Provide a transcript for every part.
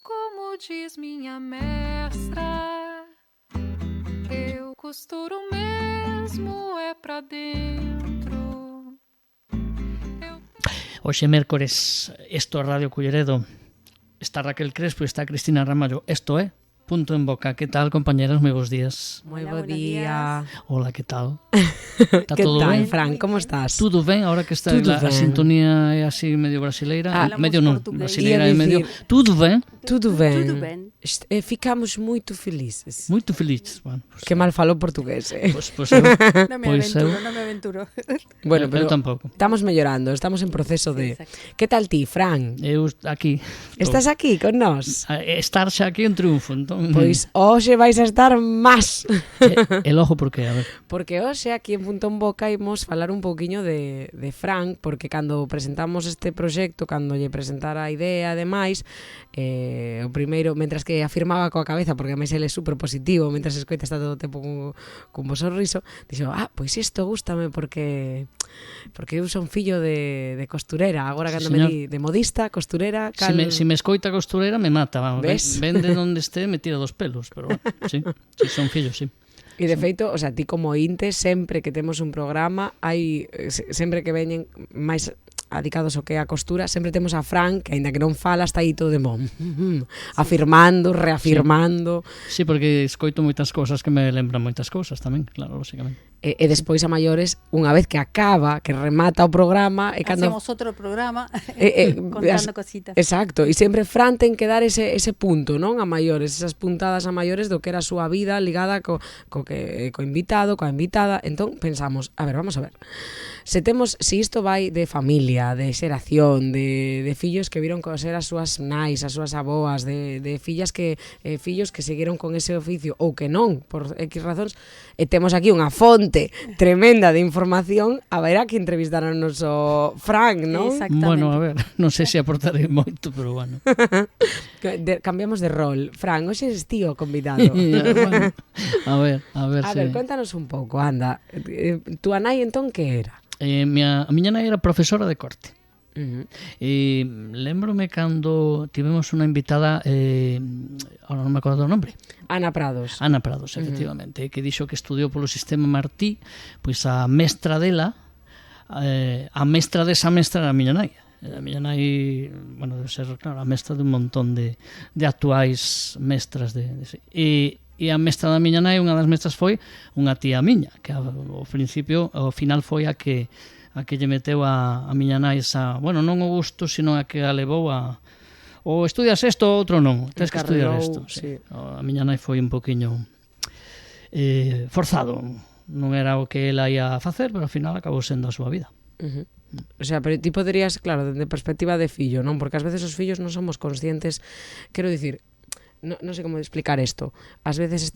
Como diz minha mestra, eu costuro mesmo é pra dentro. Hoxe mércores, isto é Radio Culleredo. Está Raquel Crespo e está Cristina Ramallo. Isto é Punto en Boca. Que tal, compañeras? Moi bons días. Moi bo día. Hola, que tal? Está Que todo tal, ben? Fran? Como estás? Tudo ben, ahora que está a sintonía é así medio brasileira, medio non, brasileira e medio. Tudo ben? Tudo ben. Tudo ben. Ficamos moito felices. Moito felices. Bueno, pues, Que mal falou portugués, Pois eu, Non me Pois aventuro, eu- non me aventuro. Bueno, eu pero tampouco. estamos mellorando, estamos en proceso de... Exacto. Que tal ti, Fran? Eu aquí. Estás aquí con nós? Estar xa aquí é un triunfo, entón. Pois hoxe vais a estar máis. E logo por que, a ver. Porque hoxe aquí en Punto en Boca imos falar un pouquiño de Fran, porque cando presentamos este proxecto, cando lle presentara a idea, ademais, o primeiro, mentras que afirmaba coa cabeza, porque a máis ele é super positivo, mentras escoita está todo o tempo con bo sorriso, dixo, pois isto gústame porque eu son fillo de costurera, agora Sí, cando señor. me di de modista, costurera, Si me escoita costurera me mata, vamos. Ves? Ven de onde este me tira dos pelos, pero bueno, sí, son fillos, sí. E de feito, o sea, ti como inte, sempre que temos un programa, hai sempre que veñen máis adicados ao que é a costura, sempre temos a Fran, que aínda que non fala, está aí todo de bom, afirmando, reafirmando, Sí, porque escoito moitas cousas que me lembran moitas cousas tamén, claro, lógicamente. e despois a maiores, unha vez que acaba, que remata o programa, e cando... Hacemos outro programa as- contando cositas. Exacto, e sempre Fran ten que dar ese punto, non? A maiores, esas puntadas a maiores do que era a súa vida ligada co invitado, coa invitada. Entón pensamos, a ver, vamos a ver. Se isto vai de familia, de xeración, de fillos que viron coser as súas nais, as súas aboas, de fillas que fillos que seguiron con ese oficio ou que non, por X razóns, e temos aquí unha fonte tremenda de información, haberá que entrevistar a noso Fran, non? Exactamente. Bueno, a ver, non sei se aportarei moito, pero bueno. Cambiamos de rol. Fran, hoxe eres ti o convidado. Bueno, a ver A ver, contanos un pouco, anda. Túa nai entón que era? A miña nai era profesora de corte. E lembrome cando tivemos unha invitada, ahora non me acordo o nombre, Ana Prados. Ana Prados, efectivamente, que dixo que estudiou polo sistema Martí, pois a mestra dela, a mestra desa mestra era a miña nai. A miña nai, bueno, debe ser, claro, a mestra de un montón de actuais mestras e a mestra da miña nai, unha das mestras foi unha tía miña, que ao principio, ao final foi a que lle meteu a miña nai esa, bueno, non o gusto, sino a que a levou a ou estudias isto ou outro non, tens que estudiar isto. Sí. A miña nai foi un poquinho forzado, non era o que ela ia facer, pero ao final acabou sendo a súa vida. O sea, pero ti poderías, claro, dende perspectiva de fillo, non? Porque ás veces os fillos non somos conscientes, quero dicir, non sei como explicar isto. Ás veces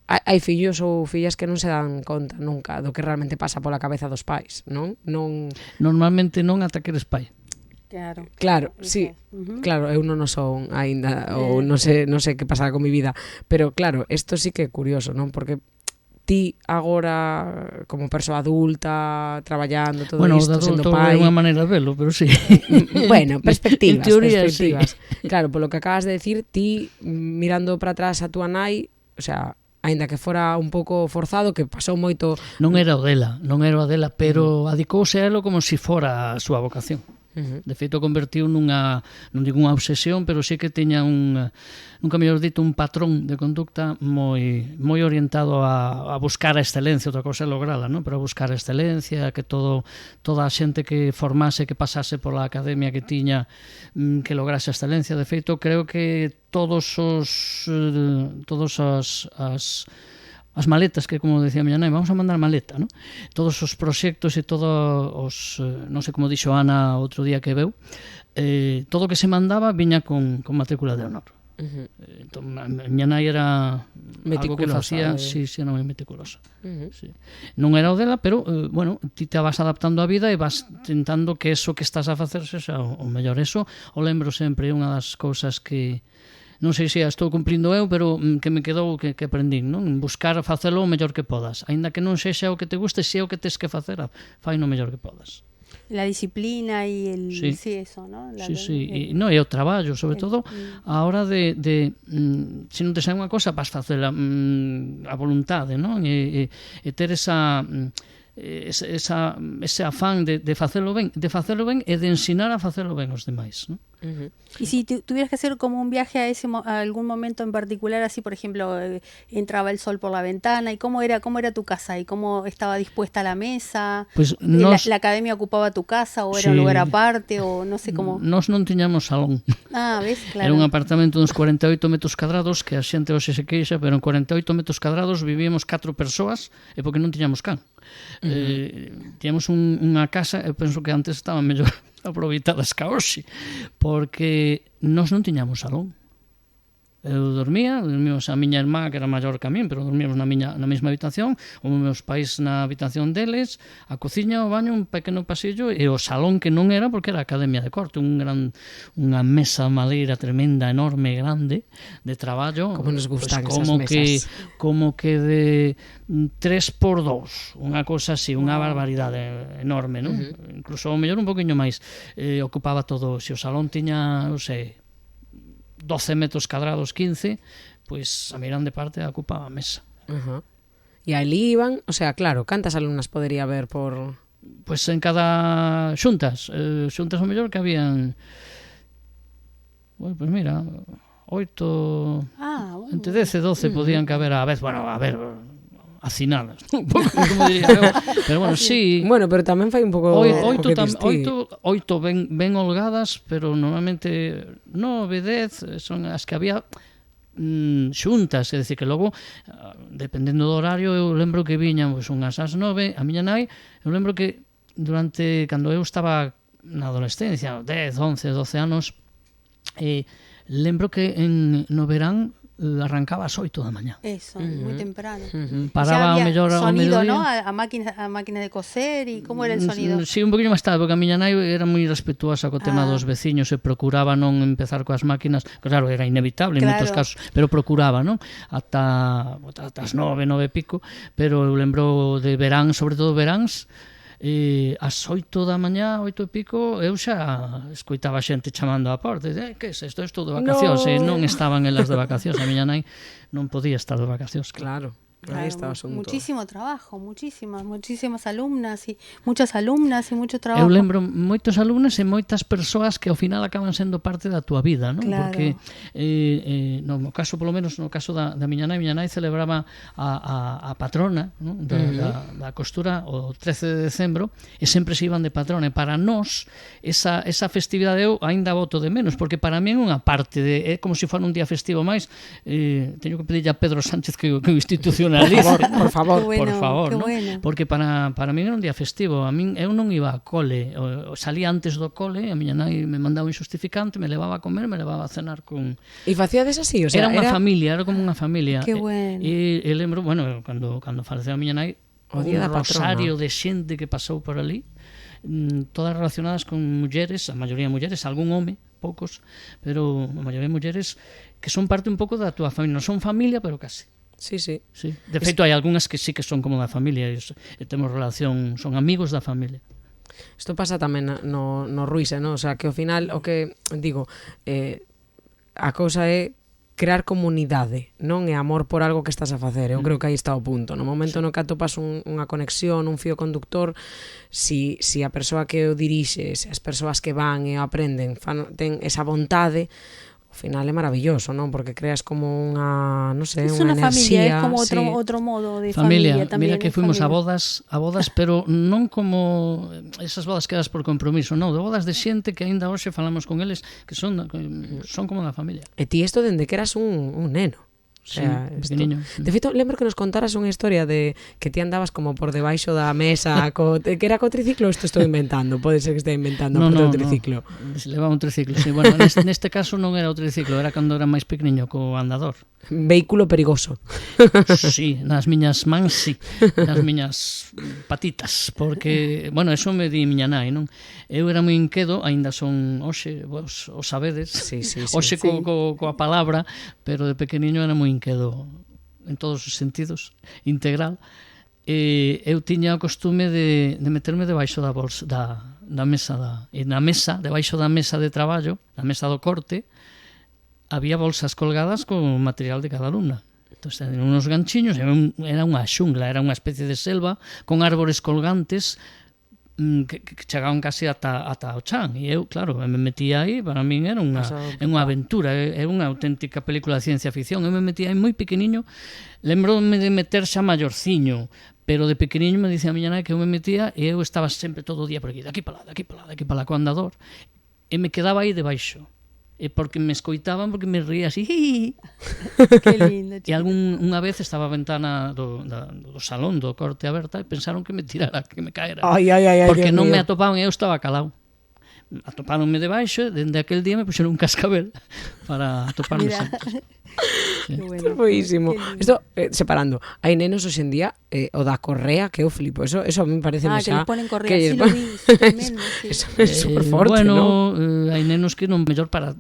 hai fillos ou fillas que non se dan conta nunca do que realmente pasa pola cabeza dos pais, non? Normalmente non ata que eres pai. Claro, sí. Claro, eu non o son aínda ou non sei que pasará con mi vida, pero claro, isto sí que é curioso, non? Porque ti agora como persoa adulta, traballando todo isto, sendo pai. Bueno, é unha maneira de velo, pero sí. Bueno, perspectivas, En teoría, perspectivas. sí. Claro, polo que acabas de decir, ti mirando para atrás a túa nai, o sea, aínda que fora un pouco forzado, que pasou moito... Non era o dela, pero adicouse a elo como se fora a súa vocación. De feito, convertiu nunha, non digo unha obsesión, pero sí que tiña nunca mellor dito, un patrón de conducta moi orientado a buscar a excelencia, outra cosa é lograla, non? Pero a buscar a excelencia, que toda a xente que formase, que pasase pola academia que tiña, que lograse a excelencia. De feito, creo que todas as maletas, que como decía a miña nai, vamos a mandar maleta, non? Todos os proxectos e todos os, non sei como dixo Ana outro día que veu, todo o que se mandaba viña con matrícula de honor. Entón, a miña nai era algo que facía, sí, non é meticulosa. Sí. Non era o dela, pero, bueno, ti te vas adaptando á vida e vas tentando que eso que estás a facer sexa o mellor. Eso o lembro sempre, unha das cousas que non sei se a estou cumprindo eu, pero que me quedou que aprendín, non? Buscar facelo o mellor que podas, aínda que non sexa o que te guste, se é o que tes que facer, fai no mellor que podas. La disciplina y el... Sí. Sí, eso, ¿no? E o traballo, sobre todo a hora de se non te sai unha cosa, vas facela a voluntade, non? E ter ese afán de facelo ben e de ensinar a facelo ben aos demais, non? Y si tuvieras que hacer como un viaje a algún momento en particular, así por ejemplo, entraba el sol por la ventana, ¿y cómo era tu casa? ¿Y cómo estaba dispuesta la mesa? Pues ¿La academia ocupaba tu casa o era un lugar aparte o no sé cómo? Nós non tiñamos salón. ¿Ves? Claro. Era un apartamento duns 48 metros cadrados que a xente hoxe se queixa, pero en 48 metros cadrados vivíamos 4 persoas e porque non tiñamos can. Tiñamos unha casa, eu penso que antes estaban mellor aproveitadas que hoxe, porque nós non tiñamos salón. Eu dormíamos a miña irmá, que era maior que a min, pero dormíamos na mesma habitación, os meus pais na habitación deles, a cociña, o baño, un pequeno pasillo, e o salón que non era, porque era a academia de corte, unha mesa de madeira tremenda, enorme, grande, de traballo. Como nos gustan pues, esas mesas. Como que de 3x2, unha cosa así, unha barbaridade enorme, non? Incluso o mellor un poquinho máis. Ocupaba todo, se o salón tiña, non sei, 12 metros cadrados, 15, pois a mirande parte ocupaba a mesa. E ali iban, o sea, claro, cantas alumnas podería haber por... Pois en cada xuntas ao mellor que habían, pois mira, 8, entre 10 e 12 podían que haber a vez, bueno, a ver, hacinalas, un pouco, como diría eu, pero bueno, sí. Bueno, pero tamén fai un pouco... Oito ben holgadas, pero normalmente 9, 10 son as que había xuntas, é dicir, que logo, dependendo do horario, eu lembro que viñan unhas ás 9, a miña nai, eu lembro que cando eu estaba na adolescencia, 10, 11, 12 anos, lembro que no verán arrancaba ás 8 da mañá. Eso, muy temprano. Paraba o mellor ao sonido, mediodía. ¿no? A máquinas de coser, y ¿cómo era el sonido? Sí, un poquinho máis tarde, porque a miña nai era moi respetuosa co tema dos veciños e procuraba non empezar coas máquinas, claro, era inevitable en moitos casos, pero procuraba, non? Ata as 9 e pico, pero eu lembro de verán, sobre todo veráns, ás 8 da mañá, 8 e pico, eu xa escoitaba xente chamando á porta, que é isto? Estou de vacacións, e non estaban elas de vacacións, a miña nai non podía estar de vacacións. Claro. Ahí está o asunto. Muchísimo trabajo, muchísimas alumnas y mucho trabajo. Eu lembro moitos alumnos e moitas persoas que ao final acaban sendo parte da túa vida, non? Claro. Porque no caso, polo menos no caso da miña nai celebraba a patrona, non? Da costura o 13 de decembro, e sempre se iban de patrona, e para nós esa festividade eu ainda voto de menos, porque para mí é unha parte é como se fora un día festivo máis. Teño que pedirlle a Pedro Sánchez que o institucionalice. Por favor, por favor, ¿no? Bueno. Porque para mí era un día festivo. A min eu non iba a cole, salía antes do cole, a miña nai me mandaba un xustificante, me levaba a comer, me levaba a cenar con... E facíades así, o sea, era unha familia, era como unha familia. Qué bueno. E lembro, bueno, cando faleceu a miña nai, o día da rosario patrona de xente que pasou por ali, todas relacionadas con mulleres, a maioría mulleres, algún home, poucos, pero a maioría mulleres que son parte un pouco da túa familia, non son familia, pero case. Sí. De feito, hai algunhas que sí que son como da familia e temos relación, son amigos da familia. Isto pasa tamén no Ruise, non? O sea, que ao final, o que digo, a cousa é crear comunidade, non é amor por algo que estás a facer. Eu creo que aí está o punto. No momento no que atopas unha conexión, un fío conductor, si a persoa que o dirixe, se as persoas que van e aprenden ten esa vontade, ao final é maravilloso, non? Porque creas como unha, non sei, unha enerxía. Es como outro modo de familia tamén. Mira que fuimos a bodas, pero non como esas bodas que das por compromiso, non, de bodas de xente que aínda hoxe falamos con eles, que son como da familia. E ti isto dende que eras un neno. O sea, pequeniño. De feito, lembro que nos contaras unha historia de que ti andabas como por debaixo da mesa que era co triciclo, isto estou inventando, pode ser que estea inventando o triciclo. Levaba un triciclo, sí. Bueno, neste caso non era o triciclo, era cando era máis pequeniño, co andador. Vehículo perigoso. Sí, nas miñas mans, sí, nas miñas patitas, porque, bueno, eso me di miña nai, non? Eu era moi inquedo, aínda son hoxe, vos o sabedes, hoxe coa palabra, pero de pequeniño era moi inquedo en todos os sentidos, integral, eu tiña o costume de meterme debaixo da bolsa da mesa e na mesa, debaixo da mesa de traballo, na mesa do corte, había bolsas colgadas con material de cada alumna. Entón, eran unos ganchiños, era unha xungla, era unha especie de selva con árbores colgantes que chegaban casi ata o chan, e eu, claro, me metía aí, para min era unha aventura, é unha auténtica película de ciencia ficción. Eu me metía aí moi pequeniño, lembro-me de meter xa maiorciño, pero de pequeniño me dicía a miña nai que eu me metía e eu estaba sempre todo o día por aquí, daqui para lá, co andador, e me quedaba aí debaixo. E porque me escoitaban, porque me ría así. Que lindo, E unha vez estaba a ventana do salón do corte aberta e pensaron que me tirara, que me caera. Ai, porque Dios non me mío. atopaban e eu estaba calado. Atopáronme debaixo e dende aquel día me puxeron un cascabel para atoparme Mira. sempre. Qué Isto bueno. é buenísimo. Qué lindo. Isto, separando, hai nenos hoxe en día o da correa que eu flipo. Eso a mí parece Que les ponen correa, sí que lo vi, es tremendo, sí. Eso é super forte, bueno, ¿no? hai nenos que non mellor para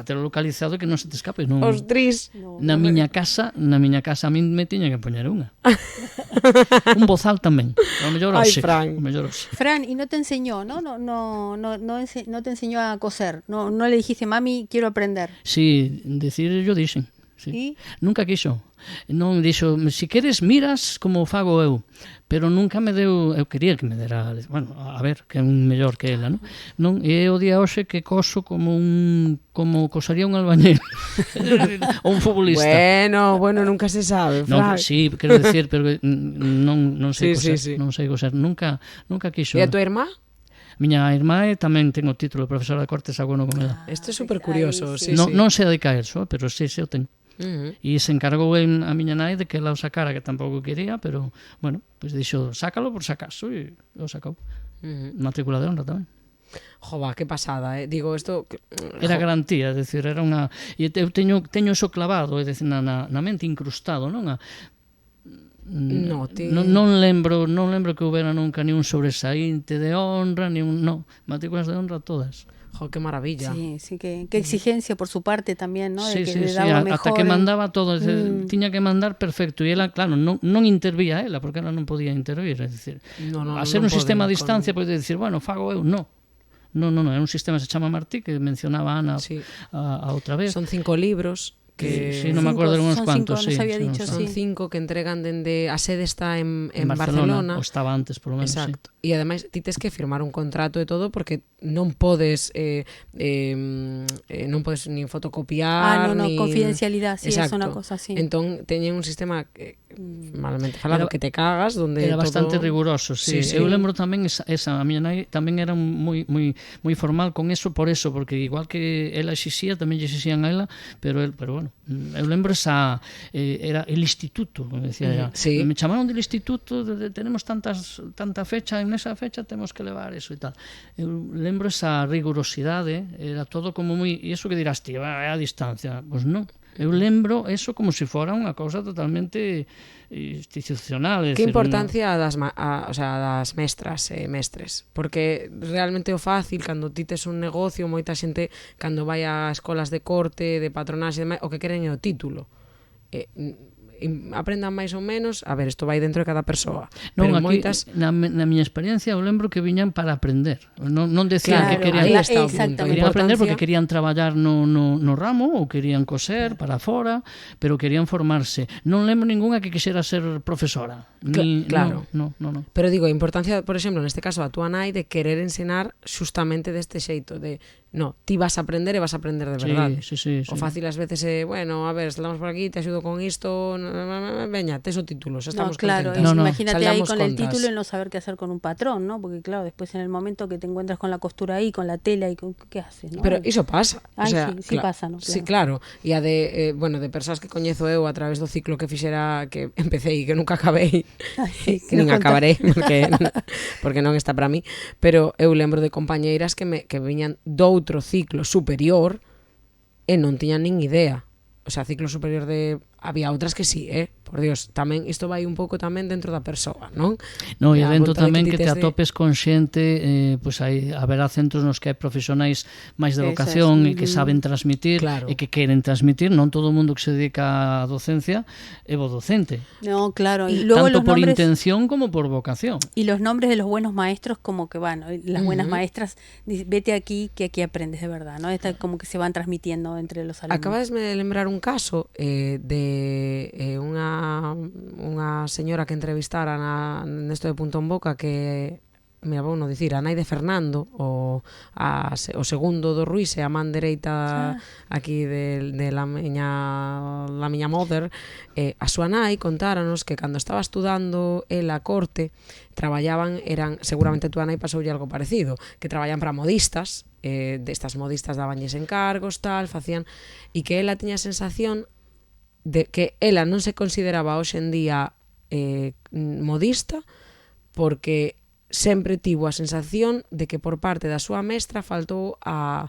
terlo localizado e que non se te escape. Non, Os tris. No, na miña casa a min me tiña que poñer unha. Un bozal tamén. O mellor Ai, hoxe. Fran. O mellor hoxe. Fran, y no te enseñó, ¿no? No te enseñó a coser. No le dijiste, mami, quiero aprender. Si, decir yo dixen. Sí. ¿Y? Nunca quixo. Non dixo, si queres miras como fago eu, pero nunca me deu, eu quería que me dera, bueno, a ver, que é un mellor que ela, non? Non, e o día hoxe que coso como cosaría un albañil ou un futbolista. Bueno, nunca se sabe, Non, Fran. sí, quero decir, pero non sei Sí, coser, sí. non sei coser, nunca quixo. E a tua irmá? Miña irmá tamén ten o título de profesora de cortes agüeno con ela. Isto é super curioso, sí, non, sí. non se dedica a eso, pero sí, o ten. Uh-huh. E se encargou a miña nai de que ela o sacara, que tampouco quería, pero, bueno, pues dixo, sácalo por sacaso, e o sacou. Matrícula de honra tamén. Jova, que pasada, Digo, isto... Era garantía, é dicir, era unha... E eu teño eso clavado, é dicir, na mente incrustado, non? Non lembro que houbera nunca ni un sobresaínte de honra, ni un... No, matrículas de honra todas. Jo, qué maravilla. Sí, qué exigencia por su parte también, ¿no? Sí, de que sí, le sí, daba ata mejor, que mandaba todo, tiña que mandar perfecto, e ela, claro, non intervía ela, porque ela non podía intervir, é dicir, a ser un sistema a distancia, pode dicir, bueno, fago eu, non, é un sistema que se chama Martí, que mencionaba Ana a outra vez. Son 5 libros que... Sí, non me acordo de unos son cuantos, cinco, sí. nos había dicho, Son sí. 5 que entregan dende... A sede está en Barcelona, Barcelona. ou estaba antes, por lo menos, Exacto. E ademais ti tes que firmar un contrato e todo porque non podes non podes nin fotocopiar No, ni... confidencialidad, sí, Exacto. es una cosa así. Entón teñen un sistema malamente falado que te cagas donde era todo... bastante riguroso, sí. Sí. Eu lembro tamén esa a miña nai tamén era moi formal con eso, porque igual que ela exixía, tamén lle exixían a ela, pero bueno, eu lembro esa era el instituto, como decía ella. Sí. Me chamaron del instituto, tenemos tanta fecha, en esa fecha temos que levar eso e tal. Eu lembro esa rigurosidade, era todo como moi, e iso que dirás ti, é a distancia, pois non. Eu lembro eso como se fora unha cousa totalmente institucional. Que importancia das mestras e mestres, porque realmente o fácil cando ti tes un negocio, moita xente cando vai a escolas de corte, de patronaxe, o que queren é o título. Aprendan máis ou menos, a ver, isto vai dentro de cada persoa, Non, pero aquí, moitas... na miña experiencia, eu lembro que viñan para aprender. Non decían Claro, que querían... aí está o punto. Exactamente. Querían aprender porque querían traballar no ramo ou querían coser para fora, pero querían formarse. Non lembro ningunha que quixera ser profesora. Claro. No. Pero digo, a importancia, por exemplo, neste caso a túa nai de querer ensinar xustamente deste xeito de, no, ti vas a aprender e vas a aprender de verdade. Sí. O fácil ás veces é, bueno, a ver, estamos por aquí, te axudo con isto, veña, tes o título, xa estamos claro, contentas. imagínate ahí Saldamos con el contas. título y no saber qué hacer con un patrón, ¿no? Porque claro, después en el momento que te encuentras con la costura ahí, con la tela y con, ¿qué haces? ¿No? Pero iso pasa. Ay, o sea, sí pasa, ¿no? Sí, claro. E a de, de persoas que coñezo eu a través do ciclo que fixera, que empecé e que nunca acabei, Ay, que nin acabaré, porque non está para mí, pero eu lembro de compañeiras que viñan doutro ciclo superior e non tiñan nin idea. O sea, ciclo superior de había outras que sí, por Dios, tamén isto vai un pouco tamén dentro da persoa, non? No, e A dentro vontade tamén ti que te tes de- atopes con xente, pois hai haberá centros nos que hai profesionais máis de Eso vocación es. e que saben transmitir Claro. e que queren transmitir, non todo o mundo que se dedica á docencia é bo docente, No, claro. Y luego tanto los por nombres, intención como por vocación. y los nombres de los buenos maestros, como que bueno, las buenas maestras, vete aquí, que aquí aprendes de verdad, ¿no? Esta como que se van transmitiendo entre los alumnos. Acabasme de lembrar un caso de unha señora que entrevistara nesto de Punto en Boca que mira, vou non dicir, a nai de Fernando o segundo do Ruiz e a man dereita aquí de la miña mother, a súa nai contáranos que cando estaba estudando el a corte traballaban, seguramente túa nai pasoulle algo parecido, que traballan para modistas, destas modistas dabanlles encargos, tal, facían, e que ela tiña a sensación de que ela non se consideraba hoxe en día modista porque sempre tivo a sensación de que por parte da súa mestra faltou a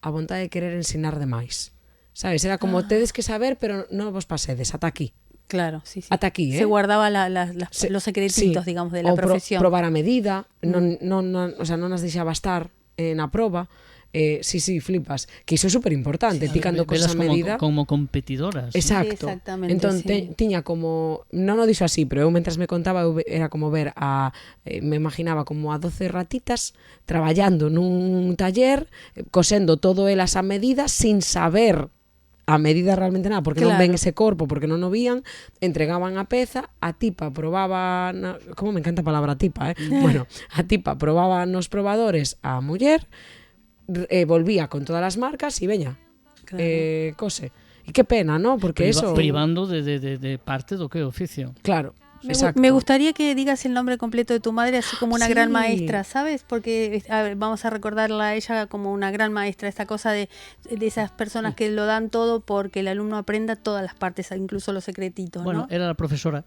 vontade de querer ensinar demais. Sabes, era como tedes que saber, pero non vos pasedes, ata aquí. Claro, sí, sí. Ata aquí, Se guardaba los secretitos, sí, digamos, de la profesión. Probar a medida, o sea, non as deixaba estar na proba. Sí, flipas. Que iso é super importante, ti cando velas cosas a medida. como competidoras. Exacto. Exactamente, Entón sí. tiña como, non o dixo así, pero eu mentras me contaba era como ver me imaginaba como a 12 ratitas traballando nun taller, cosendo todo elas a medida sin saber a medida realmente nada, porque non Claro. ven ese corpo, porque non o vían, entregaban a peza, a tipa probaba, como me encanta a palabra tipa, bueno, a tipa probaba nos probadores a muller, volvía con todas as marcas e veña, Claro. cose. E que pena, ¿no? Porque eso... Privando de parte do que é o oficio. Claro, exacto. Me gustaría que digas el nombre completo de tu madre, así como una Sí. gran maestra, ¿sabes? Porque vamos a recordarla a ella como una gran maestra, esta cosa de esas personas que lo dan todo porque el alumno aprenda todas las partes, incluso los secretitos, Bueno, ¿no? era a profesora.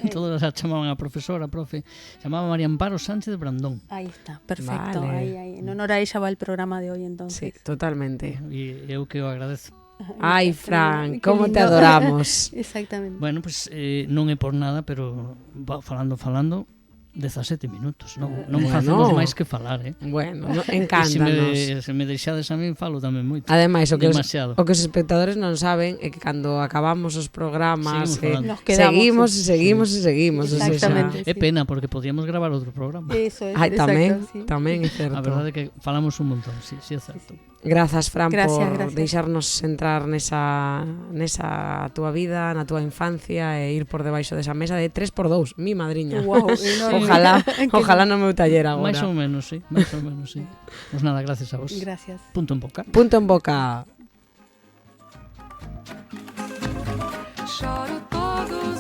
Todos a chamaban a profesora, profe. Chamaba María Amparo Sánchez de Brandón. Ahí está, perfecto. Vale. Ahí. En honor a ella va el programa de hoy, Sí, entonces. totalmente. E eu que o agradezo. Ai, Fran, Qué como te lindo. adoramos. Exactamente. Bueno, pues non é por nada, pero falando 17 minutos. Non Bueno. facemos máis que falar, Bueno, E encántanos. se me deixades a min, falo tamén moito. Ademais, o que Demasiado. os espectadores non saben é que cando acabamos os programas Seguimos falando. Nos quedamos, seguimos sí. e seguimos e seguimos. Exactamente. É pena, porque podíamos gravar outro programa. Eso es, Ai, tamén, exacto, sí. tamén é certo. A verdade é que falamos un montón, sí é certo. Grazas, Fran, Gracias, por gracias. deixarnos entrar nesa túa vida, na túa infancia e ir por debaixo desa mesa de 3x2, mi madriña. Guau, enorme. Ojalá no meu taller agora. Máis ou menos, sí. Máis ou menos, sí. Pues nada, gracias a vos. Gracias. Punto en boca. Punto en boca. Choro todos